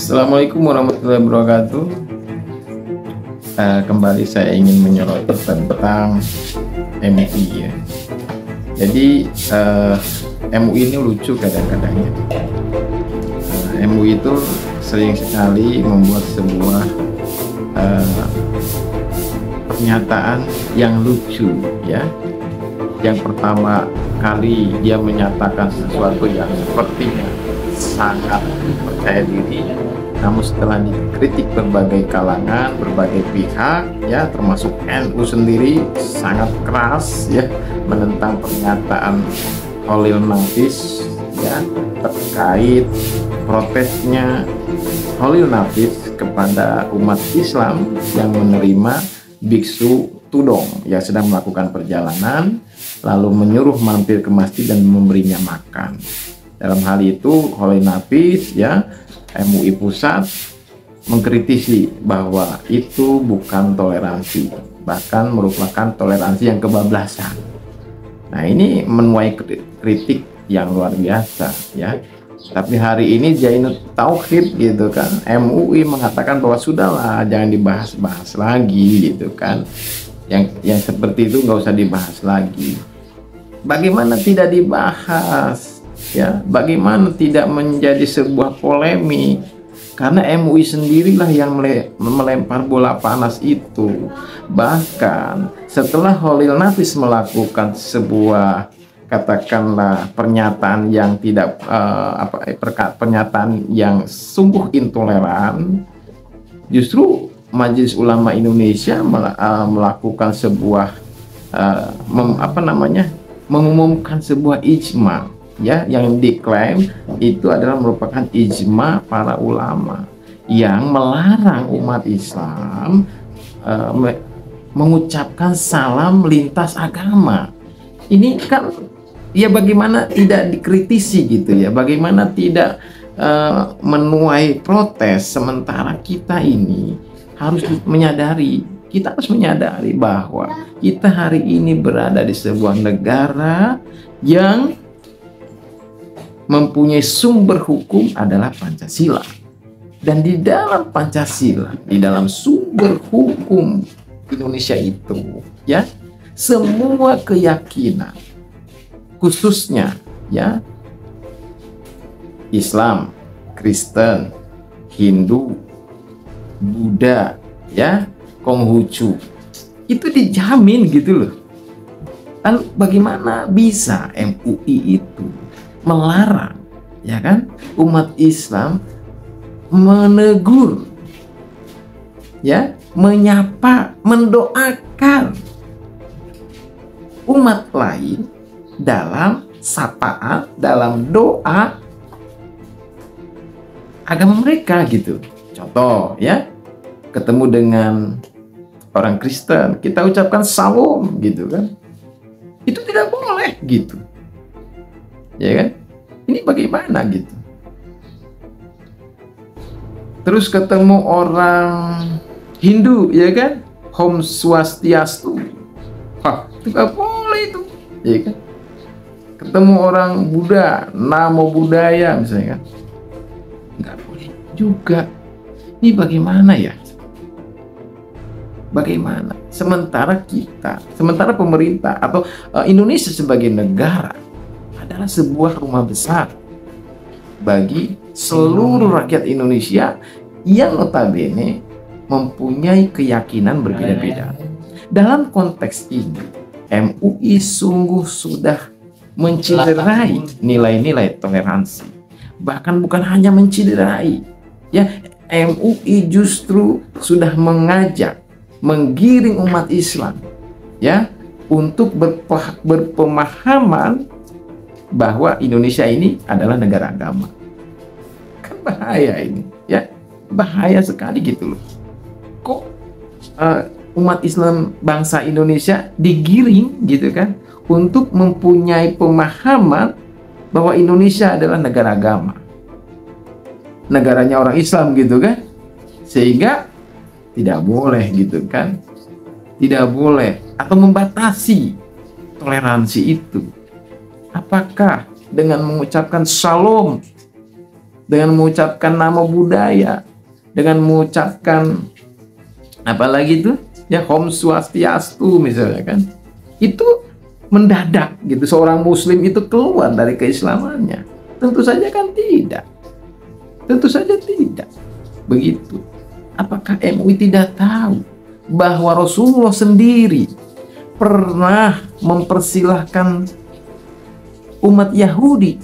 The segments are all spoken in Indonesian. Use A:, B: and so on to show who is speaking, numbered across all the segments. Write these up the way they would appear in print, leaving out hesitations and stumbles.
A: Assalamualaikum warahmatullahi wabarakatuh. Kembali saya ingin menyoroti tentang MUI ya. Jadi MUI ini lucu kadang-kadang ya. MUI itu sering sekali membuat sebuah pernyataan yang lucu ya. Yang pertama kali dia menyatakan sesuatu yang sepertinya sangat percaya diri, namun setelah dikritik berbagai kalangan, berbagai pihak ya, termasuk NU sendiri sangat keras ya menentang pernyataan Khalil Nafis ya terkait protesnya Khalil Nafis kepada umat Islam yang menerima biksu tudong yang sedang melakukan perjalanan, lalu menyuruh mampir ke masjid dan memberinya makan. Dalam hal itu Khalil Nafis ya, MUI pusat mengkritisi bahwa itu bukan toleransi, bahkan merupakan toleransi yang kebablasan. Nah, ini menuai kritik yang luar biasa ya. Tapi hari ini Zainud Tauhid gitu kan, MUI mengatakan bahwa sudahlah, jangan dibahas-bahas lagi gitu kan. Yang seperti itu nggak usah dibahas lagi. Bagaimana tidak dibahas? Ya, bagaimana tidak menjadi sebuah polemik? Karena MUI sendirilah yang melempar bola panas itu. Bahkan setelah Khalil Nafis melakukan sebuah katakanlah pernyataan yang tidak pernyataan yang sungguh intoleran, justru Majelis Ulama Indonesia melakukan sebuah mengumumkan sebuah ijma ya, yang diklaim itu adalah merupakan ijma para ulama yang melarang umat Islam mengucapkan salam lintas agama. Ini kan ya, bagaimana tidak dikritisi gitu ya, bagaimana tidak menuai protes, sementara kita ini harus menyadari, kita harus menyadari bahwa kita hari ini berada di sebuah negara yang mempunyai sumber hukum adalah Pancasila. Dan di dalam Pancasila, di dalam sumber hukum Indonesia itu ya, semua keyakinan, khususnya ya Islam, Kristen, Hindu, Buddha ya, Konghucu, itu dijamin gitu loh. Lalu bagaimana bisa MUI itu melarang ya kan umat Islam menegur ya, menyapa, mendoakan umat lain dalam sapaan, dalam doa agama mereka gitu. Contoh ya, ketemu dengan orang Kristen, kita ucapkan salam gitu kan, itu tidak boleh gitu ya kan. Ini bagaimana gitu. Terus ketemu orang Hindu ya kan, Om Swastiastu, itu nggak boleh itu ya kan. Ketemu orang Buddha, Namo Buddhaya misalnya kan, nggak boleh juga. Ini bagaimana ya, bagaimana sementara pemerintah atau Indonesia sebagai negara adalah sebuah rumah besar bagi seluruh rakyat Indonesia yang notabene mempunyai keyakinan berbeda-beda. Dalam konteks ini, MUI sungguh sudah menciderai nilai-nilai toleransi. Bahkan bukan hanya menciderai, ya, MUI justru sudah mengajak, menggiring umat Islam, ya, untuk berpemahaman bahwa Indonesia ini adalah negara agama. Kan bahaya ini, ya, bahaya sekali gitu loh. Kok umat Islam bangsa Indonesia digiring gitu kan untuk mempunyai pemahaman bahwa Indonesia adalah negara agama, negaranya orang Islam gitu kan, sehingga tidak boleh gitu kan, tidak boleh atau membatasi toleransi itu. Apakah dengan mengucapkan salam dengan mengucapkan nama budaya, dengan mengucapkan apalagi itu ya Om Swastiastu misalnya kan, itu mendadak gitu seorang muslim itu keluar dari keislamannya? Tentu saja kan tidak. Tentu saja tidak. Begitu. Apakah MUI tidak tahu bahwa Rasulullah sendiri pernah mempersilahkan umat Yahudi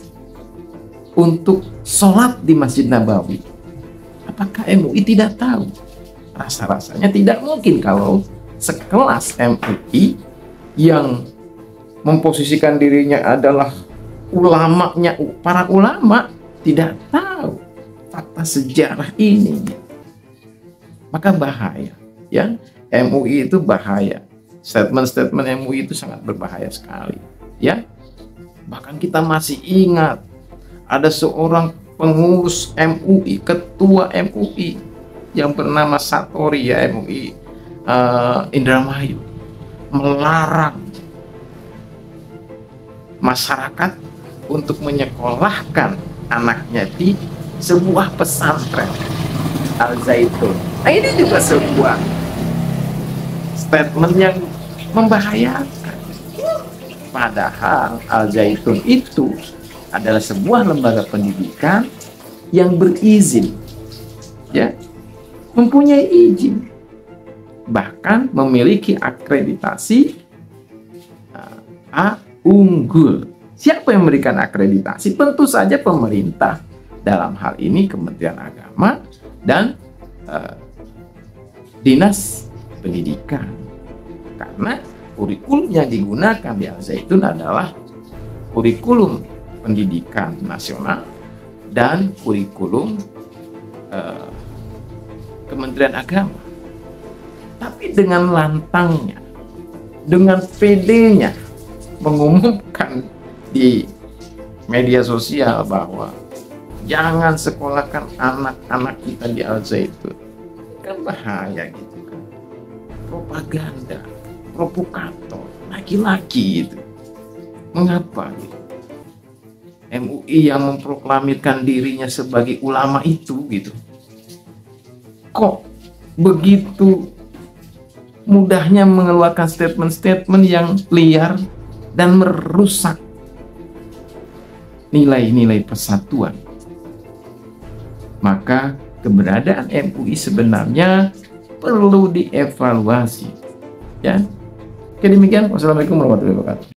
A: untuk sholat di Masjid Nabawi? Apakah MUI tidak tahu? Rasa-rasanya tidak mungkin kalau sekelas MUI yang memposisikan dirinya adalah ulamanya, para ulama, tidak tahu fakta sejarah ini. Maka bahaya, ya. MUI itu bahaya. Statement-statement MUI itu sangat berbahaya sekali, ya. Bahkan kita masih ingat ada seorang pengurus MUI, ketua MUI yang bernama Satori, ya, MUI Indramayu, melarang masyarakat untuk menyekolahkan anaknya di sebuah pesantren Al-Zaitun. Nah, ini juga sebuah statement yang membahayakan. Padahal Al-Zaitun itu adalah sebuah lembaga pendidikan yang berizin, ya, mempunyai izin, bahkan memiliki akreditasi A unggul. Siapa yang memberikan akreditasi? Tentu saja pemerintah, dalam hal ini Kementerian Agama dan Dinas Pendidikan. Karena kurikulum yang digunakan di Al-Zaitun adalah kurikulum pendidikan nasional dan kurikulum Kementerian Agama. Tapi dengan lantangnya, dengan PD-nya mengumumkan di media sosial bahwa jangan sekolahkan anak-anak kita di Al-Zaitun, kan bahaya gitu kan. Propaganda, provokator, laki-laki itu. Mengapa gitu? MUI yang memproklamirkan dirinya sebagai ulama itu gitu, kok begitu mudahnya mengeluarkan statement-statement yang liar dan merusak nilai-nilai persatuan? Maka keberadaan MUI sebenarnya perlu dievaluasi, ya. Oke, demikian. Wassalamualaikum warahmatullahi wabarakatuh.